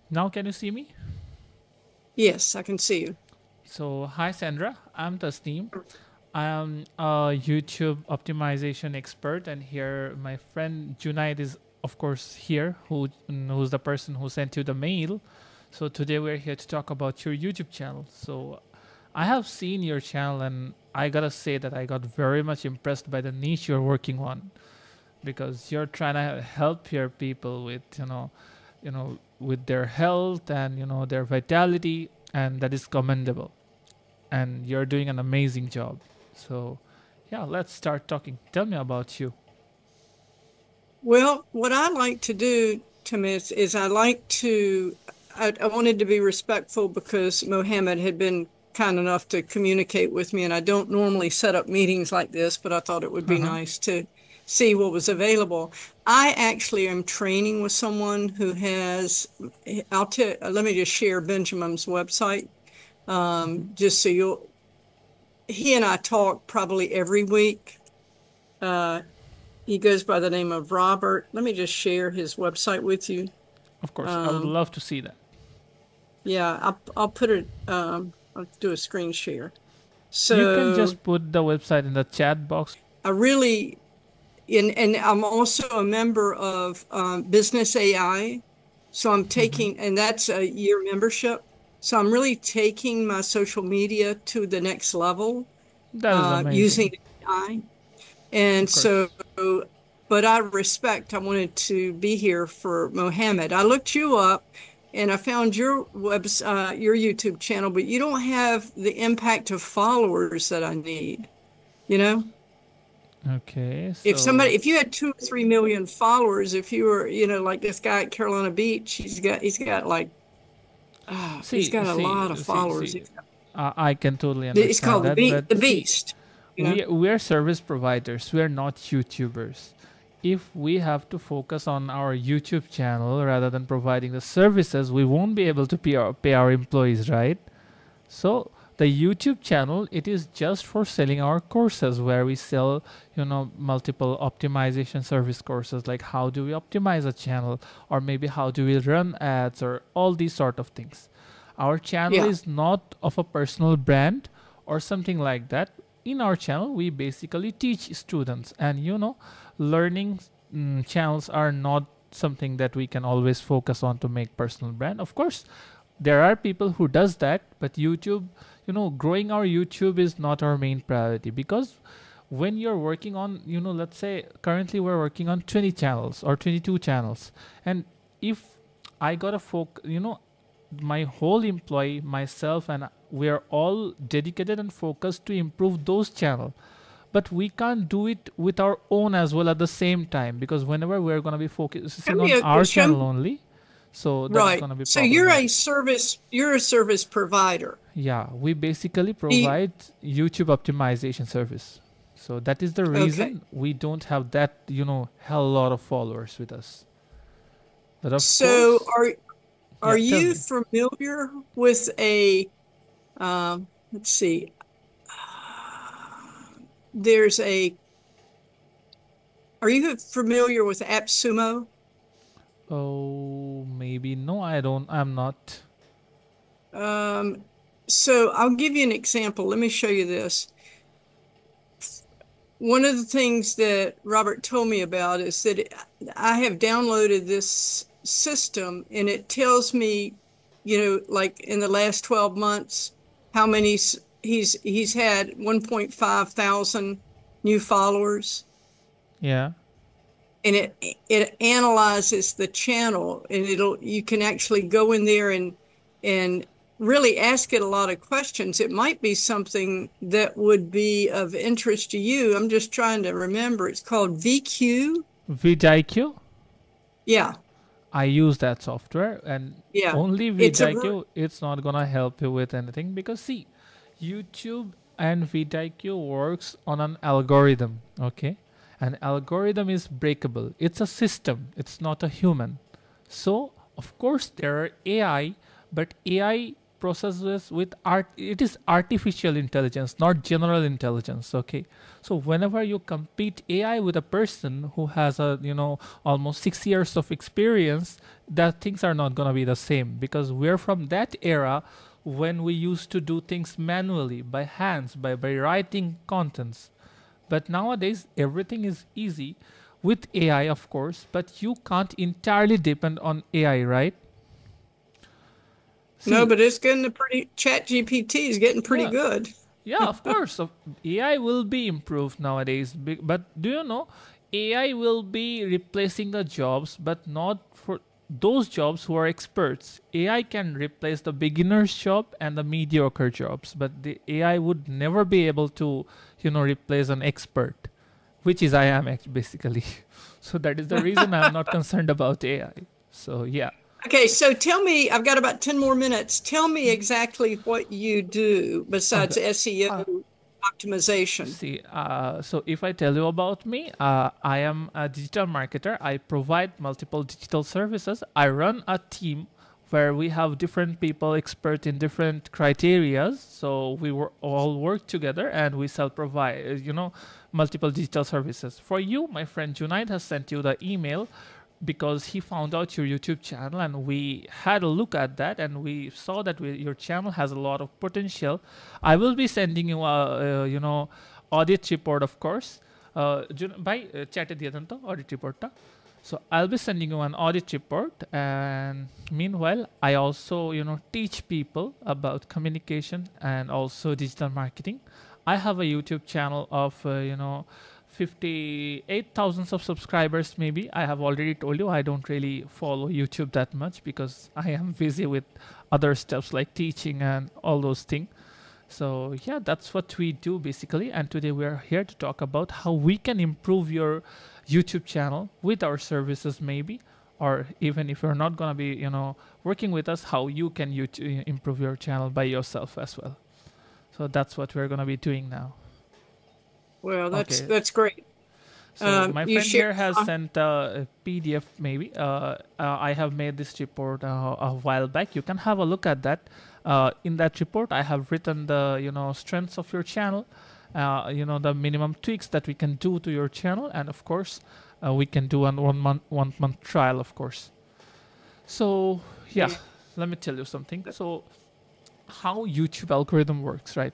Now can you see me? Yes, I can see you. So hi Sandra, I'm Tasneem. I'm a YouTube optimization expert, and here my friend Junaid is of course here, who's the person who sent you the mail. So today we're here to talk about your YouTube channel. So I have seen your channel, and I gotta say that I got very much impressed by the niche you're working on, because you're trying to help your people with with their health and their vitality, and that is commendable, and you're doing an amazing job. So yeah, let's start talking. Tell me about you. Well, what I like to do, Tim, is I wanted to be respectful because Mohammed had been kind enough to communicate with me, and I don't normally set up meetings like this, but I thought it would be Uh-huh. nice to see what was available. I actually am training with someone who has, let me just share Benjamin's website, just so he and I talk probably every week. Uh, He goes by the name of Robert. Let me just share his website with you. Of course, I would Um, love to see that. yeah, I'll put it. I'll do a screen share. You can So just put the website in the chat box. I really, and I'm also a member of Business AI. So I'm Hmm. taking, and that's a year membership. So I'm really taking my social media to the next level That is using amazing. AI. And Of course. so, but I wanted to be here for Mohammed. I looked you up and I found your YouTube channel, but you don't have the impact of followers that I need. You know, Okay, so if you had 2 or 3 million followers, if you were, like this guy at Carolina Beach, he's got like, he's see got a see lot of see followers. see I can totally It's understand called that, but the see, Beast, you know? we're service providers, we're not YouTubers. If we have to focus on our YouTube channel rather than providing the services, we won't be able to pay our employees, right? So the YouTube channel, it is just for selling our courses, where we sell multiple optimization service courses, like how do we optimize a channel, or maybe how do we run ads, or all these sort of things. Our channel Yeah. is not of a personal brand or something like that. In our channel we basically teach students, and learning channels are not something that we can always focus on to make personal brand. Of course there are people who does that, but YouTube, growing our YouTube is not our main priority, because when you're working on, let's say currently we're working on 20 channels or 22 channels, and if I got a my whole employee, myself, and we're all dedicated and focused to improve those channels, but we can't do it with our own as well at the same time, because whenever we're going to be focusing on our Show channel me. only, so that is Right. going to be So problematic. you're a service provider. Yeah, we basically The, provide YouTube optimization service. So that is the okay. reason we don't have that, hell lot of followers with us. But of So course, are yeah, tell you me. familiar with let's see, there's a, are you familiar with AppSumo? Oh, maybe no, I don't. I'm not. Um, so I'll give you an example. Let me show you this. One of the things that Robert told me about is that I have downloaded this system and it tells me, like in the last 12 months, how many he's had 1.5 thousand new followers. Yeah. And it analyzes the channel and you can actually go in there and really ask it a lot of questions. It might be something that would be of interest to you. I'm just trying to remember. It's called VQ. vidIQ, Yeah, I use that software, and yeah. only It's a vidIQ, it's not gonna help you with anything, because see, YouTube and vidIQ works on an algorithm, okay? An algorithm is breakable. It's a system, it's not a human. So, of course, there are AI, but AI processes with art. It is artificial intelligence, not general intelligence. Okay, so whenever you compete AI with a person who has a almost 6 years of experience, that things are not gonna be the same, because we're from that era when we used to do things manually by hands, by writing contents. But nowadays everything is easy with AI, of course, but you can't entirely depend on AI, right? No, See, but it's getting pretty, Chat GPT is getting pretty yeah, good. yeah, of course. So AI will be improved nowadays, but do you know AI will be replacing the jobs, but not for those jobs who are experts. AI can replace the beginner's job and the mediocre jobs, but the AI would never be able to, replace an expert, which is I am basically. So that is the reason I'm not concerned about AI. So yeah. Okay, so tell me, I've got about 10 more minutes. Tell me exactly what you do besides Okay. SEO optimization. See, so if I tell you about me, I am a digital marketer. I provide multiple digital services. I run a team where we have different people expert in different criterias. So we all work together and we shall provide, multiple digital services. For you, my friend Junaid has sent you the email because he found out your YouTube channel, and we had a look at that, and we saw that your channel has a lot of potential. I will be sending you a audit report, of course. By chat diya audit report ta. So I'll be sending you an audit report, and meanwhile I also teach people about communication and also digital marketing. I have a YouTube channel of 58,000 of subscribers. Maybe I have already told you I don't really follow YouTube that much because I am busy with other stuffs like teaching and all those things. So yeah, that's what we do basically. And today we are here to talk about how we can improve your YouTube channel with our services, maybe, or even if you're not gonna be working with us, how you can improve your channel by yourself as well. So that's what we're gonna be doing now. Well, Okay. that's great. So my You friend share. here has sent a PDF. Maybe I have made this report a while back. You can have a look at that. In that report, I have written the strengths of your channel, the minimum tweaks that we can do to your channel, and of course, we can do an 1 month trial, of course. So yeah, let me tell you something. So how YouTube algorithm works, right?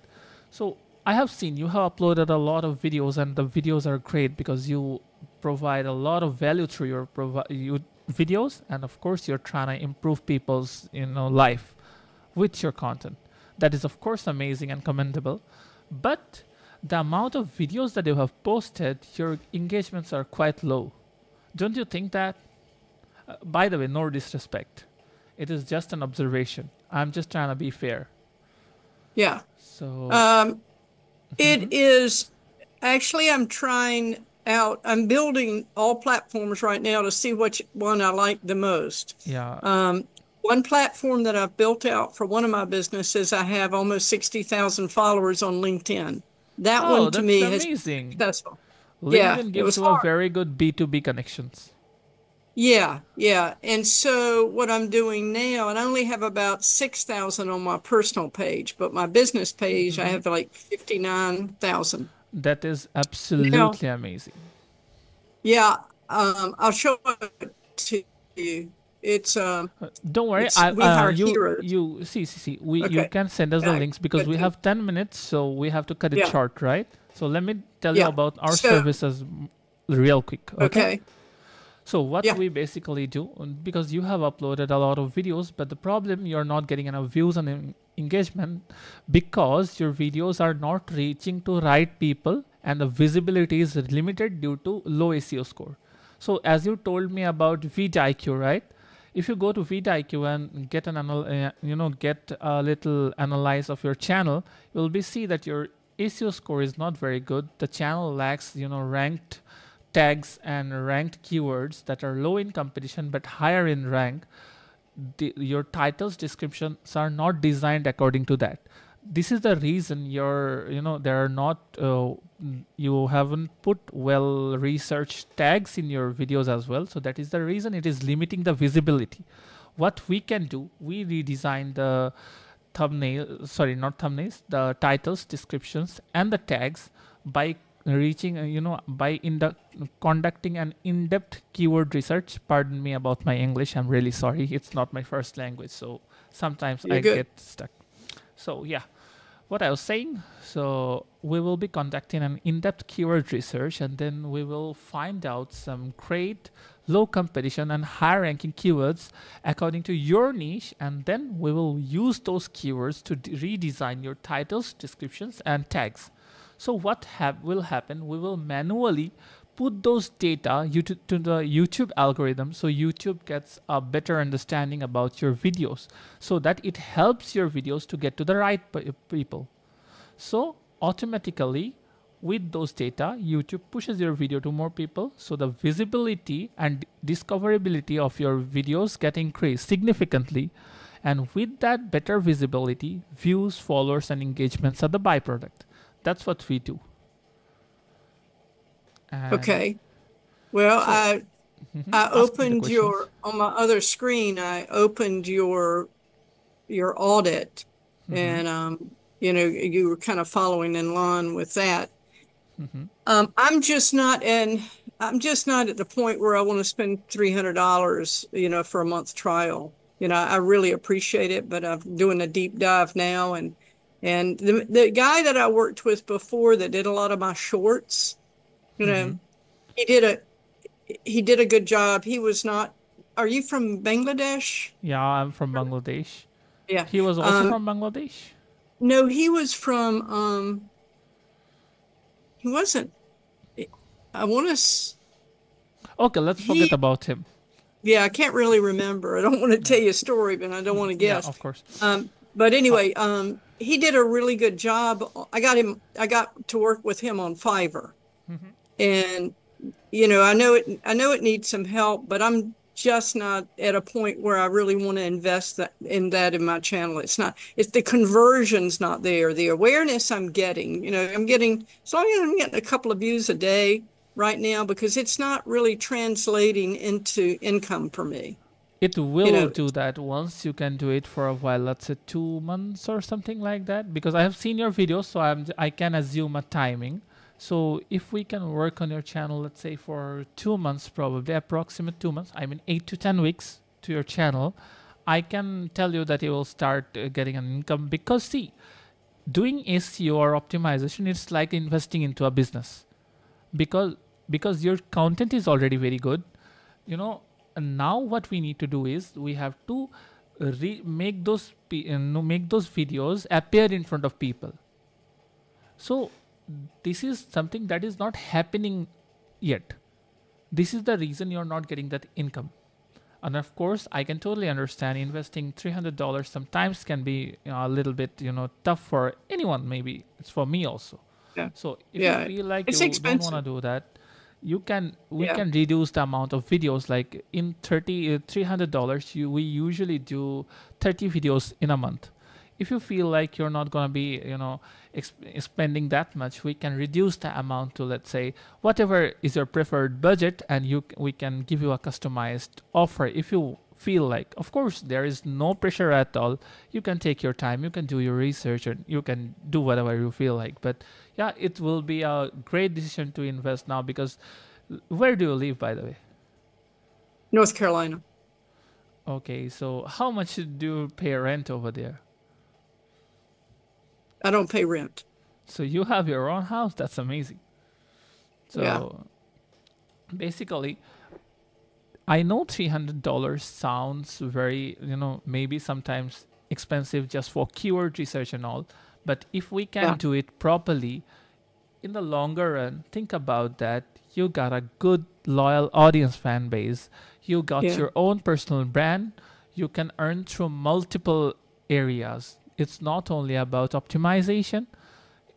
So I have seen you have uploaded a lot of videos, and the videos are great because you provide a lot of value through your videos, and of course you're trying to improve people's life with your content. That is of course amazing and commendable, but the amount of videos that you have posted, your engagements are quite low. Don't you think that? By the way, no disrespect. It is just an observation. I'm just trying to be fair. Yeah. So It is actually, I'm building all platforms right now to see which one I like the most. yeah. One platform that I've built out for one of my businesses, I have almost 60,000 followers on LinkedIn. That Oh, one to that's me has been amazing. successful. Yeah, LinkedIn it gives was you a hard. very good B2B connections. Yeah, yeah. And so what I'm doing now, and I only have about 6,000 on my personal page, but my business page, I have like 59,000. That is Now, absolutely amazing. yeah, I'll show it to you. It's Don't worry. it's we hire You heroes. see. You Okay. can send us the Yeah, links because good we thing. have 10 minutes, so we have to cut it Yeah, short, right? So let me tell you yeah. about our So, services real quick, okay? okay. So what Yeah. we basically do, because you have uploaded a lot of videos, but the problem you're not getting enough views and engagement because your videos are not reaching to right people and the visibility is limited due to low SEO score. So as you told me about vidIQ, right? If you go to vidIQ and get get a little analyze of your channel, you'll be see that your SEO score is not very good. The channel lacks ranked tags and ranked keywords that are low in competition but higher in rank. Your titles descriptions are not designed according to that. This is the reason there are not you haven't put well researched tags in your videos as well. So that is the reason it is limiting the visibility. What we can do, we redesign the thumbnail, sorry, not thumbnails, the titles, descriptions, and the tags by reaching, by conducting an in-depth keyword research. Pardon me about my English. I'm really sorry. It's not my first language, so sometimes You're I good. get stuck. So yeah, what I was saying. So we will be conducting an in-depth keyword research, and then we will find out some great low competition and high ranking keywords according to your niche, and then we will use those keywords to redesign your titles, descriptions, and tags. So what will happen? We will manually put those data to the YouTube algorithm, so YouTube gets a better understanding about your videos, so that it helps your videos to get to the right people. So automatically, with those data, YouTube pushes your video to more people, so the visibility and discoverability of your videos get increased significantly. And with that better visibility, views, followers, and engagements are the byproduct. That's what we do. And Okay. Well, so, I ask me the opened questions. on my other screen, I opened your audit, and you were kind of following in line with that. I'm just not in I'm just not at the point where I want to spend $300, for a month trial. I really appreciate it, but I'm doing a deep dive now, and the guy that I worked with before that did a lot of my shorts, you know, he did a he did a good job. He was not, are you from Bangladesh? Yeah, I'm from Bangladesh. Yeah. He was also from Bangladesh. No, he was from he wasn't I want to Okay, let's forget he about him. yeah, I can't really remember. I don't want to tell you a story, but I don't want to Yeah, guess. of course. But Uh, anyway, he did a really good job. I got to work with him on Fiverr. And I know it needs some help, but I'm just not at a point where I really want to invest that in my channel. It's the conversion's not there. The awareness I'm getting, I'm getting, as long as I'm getting a couple of views a day right now, because it's not really translating into income for me. it You will know, do that once you can do it for a while, let's say 2 months or something like that. Because I have seen your videos, so I can assume a timing. So if we can work on your channel, let's say for 2 months, probably approximate 2 months, I mean 8 to 10 weeks to your channel, I can tell you that you will start getting an income. Because see, doing SEO or optimization, it's like investing into a business. because because your content is already very good, you know. And now what we need to do is we have to make make those videos appear in front of people. So this is something that is not happening yet. This is the reason you're not getting that income. And of course, I can totally understand investing $300 sometimes can be, a little bit, tough for anyone. Maybe it's for me also. yeah, So if you yeah, feel like it's you don't want to expensive. do that, we Yeah, can reduce the amount of videos. Like in $300, we usually do 30 videos in a month. If you feel like you're not gonna be, spending that much, we can reduce the amount to, let's say, whatever is your preferred budget, and we can give you a customized offer if you feel like. Of course, there is no pressure at all. You can take your time, you can do your research, and you can do whatever you feel like. But yeah, it will be a great decision to invest now. Because where do you live, by the way? North Carolina. Okay, so how much do you pay rent over there? I don't pay rent. So you have your own house. That's amazing. Yeah, So basically, I know $300 sounds very, maybe sometimes expensive just for keyword research and all. But if we can yeah, do it properly, in the longer run, think about that. You got a good, loyal audience fan base. You got yeah, your own personal brand. You can earn through multiple areas. It's not only about optimization.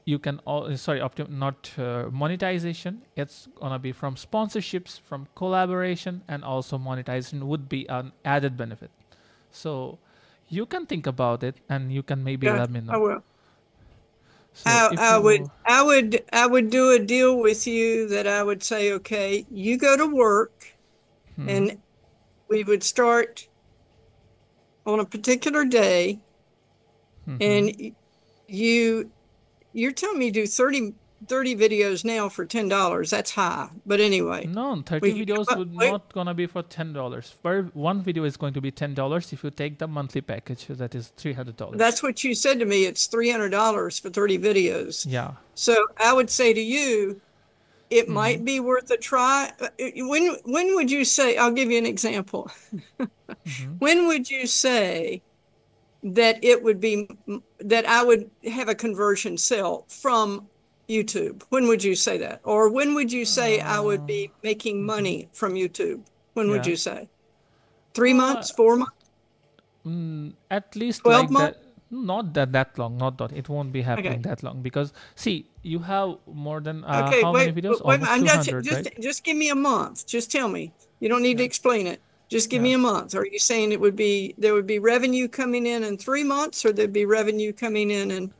You can not monetization. It's gonna be from sponsorships, from collaboration, and also monetization would be an added benefit. So you can think about it, and you can maybe yeah. let me I know. will. So if you I would do a deal with you that I would say, okay, you go to work, and we would start on a particular day, Mm-hmm. and you you're telling me do 30 videos now for $10. That's high. But anyway, No, we 30 can videos come up, would wait, not gonna be for $10. Per one video is going to be $10 if you take the monthly package, that is $300. that's what you said to me. It's $300 for 30 videos. Yeah. So I would say to you, it Mm-hmm. might be worth a try. When would you say, I'll give you an example. Mm-hmm. When would you say that it would be that I would have a conversion sale from YouTube? When would you say that? Or when would you say I would be making Mm-hmm. money from YouTube? When would Yeah. you say? 3 months, Uh, 4 months, at least 12 like months? that. Not that long. Not that it won't be happening Okay. that long because see, you have more than Okay, how many videos? wait, Almost I'm just 200, right? just give me a month. Just tell me. You don't need to Yeah. explain it. Just give Yeah. me a month. Are you saying it would be there would be revenue coming in 3 months, or there'd be revenue coming in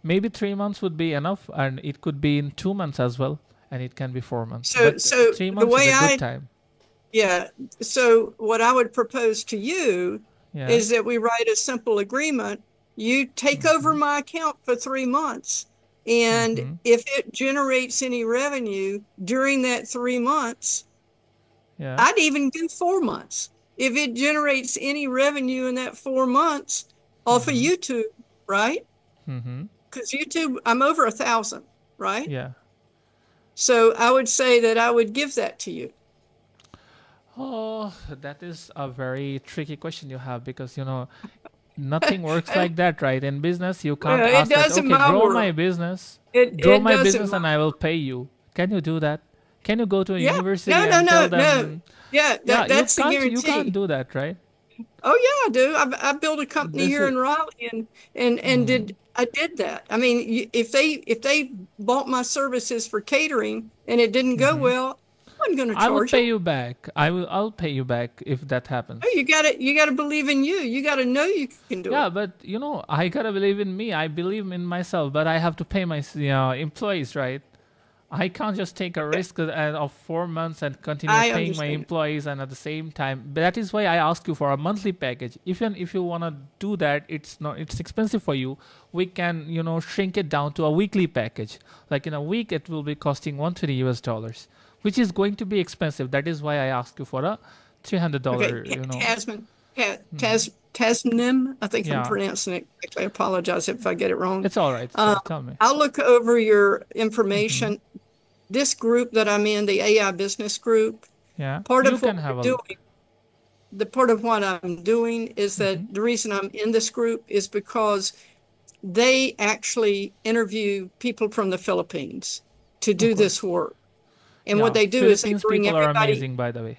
Maybe 3 months would be enough, and it could be in 2 months as well, and it can be 4 months. so But so three the months is way a good I time. yeah, so what I would propose to you Yeah. is that we write a simple agreement. You take over Mm-hmm. my account for 3 months, and Mm-hmm. if it generates any revenue during that 3 months, Yeah. I'd even do 4 months. If it generates any revenue in that 4 months off of Mm-hmm. YouTube, right? Mm-hmm. Because YouTube, I'm over 1,000, right? Yeah. So I would say that I would give that to you. Oh, that is a very tricky question you have because nothing works like that, right? In business, you can't Well, it ask that, does in okay, my grow my world. business, grow It my does in business my and I will pay you. Can you do that? Can you go to a Yeah. university No, no, and no, tell no. them, Yeah, yeah, you that's the can't you can't guarantee. do that, right? Oh yeah, I do. I built a company This here is in Raleigh, and I did that. I mean, if they bought my services for catering and it didn't go well, I wasn't going to I would charge pay them. you back. I'll pay you back if that Oh, happens. you got to believe in you. You got to know you can do Yeah, it. but I gotta believe in me. I believe in myself, but I have to pay my employees, right? I can't just take a Okay, risk of 4 months and continue I paying my understand. employees and at the same time. But that is why I ask you for a monthly package. If you wanna do that, it's expensive for you. We can shrink it down to a weekly package. Like in a week, it will be costing $120, which is going to be expensive. That is why I ask you for a $300. Okay, Tasman, Tasnim. I think I'm Yeah, pronouncing it correctly. I apologize if I get it wrong. it's all right. It's all Um, right. Tell me. I'll look over your information. This group that I'm in, the AI business group, Yeah, part you of what can have we're a look. doing, the part of what I'm doing is that Hmm. the reason I'm in this group is because they actually interview people from the Philippines to Of do this course. work. And what Yeah, they do is they Philippines bring people are everybody. amazing, by the way.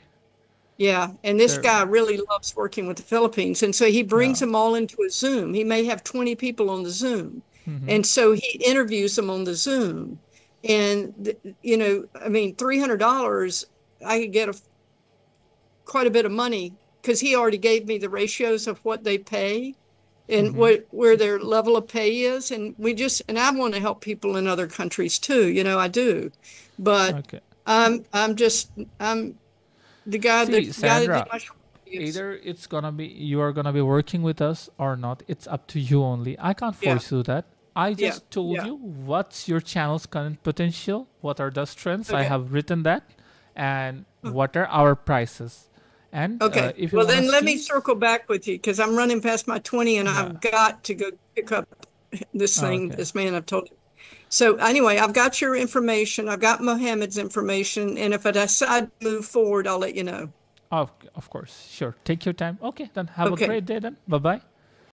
Yeah. And this They're guy really loves working with the Philippines. And so he yeah. brings them all into a Zoom. He may have 20 people on the Zoom. Hmm. And so he interviews them on the Zoom. And, I mean, $300, I could get quite a bit of money because he already gave me the ratios of what they pay and Hmm. where their level of pay is. And I want to help people in other countries too. I do. But Okay. I'm the guy See, that did Sandra, my short reviews. either you are gonna be working with us or not. It's up to you only. I can't Yeah, force you that. I yeah, just told yeah. you what's your channel's current potential, what are the strengths. I Okay. have written that, and what are our prices. And Okay. if you Well, wanna then let me see, circle back with you because I'm running past my 20 and yeah. I've got to go pick up Okay. this man I've told you. So anyway, I've got your information. I've got Mohammed's information. And if I decide to move forward, I'll let you know. Of course. Sure. Take your time. Okay. Then have a Okay. great day. Then. Bye bye.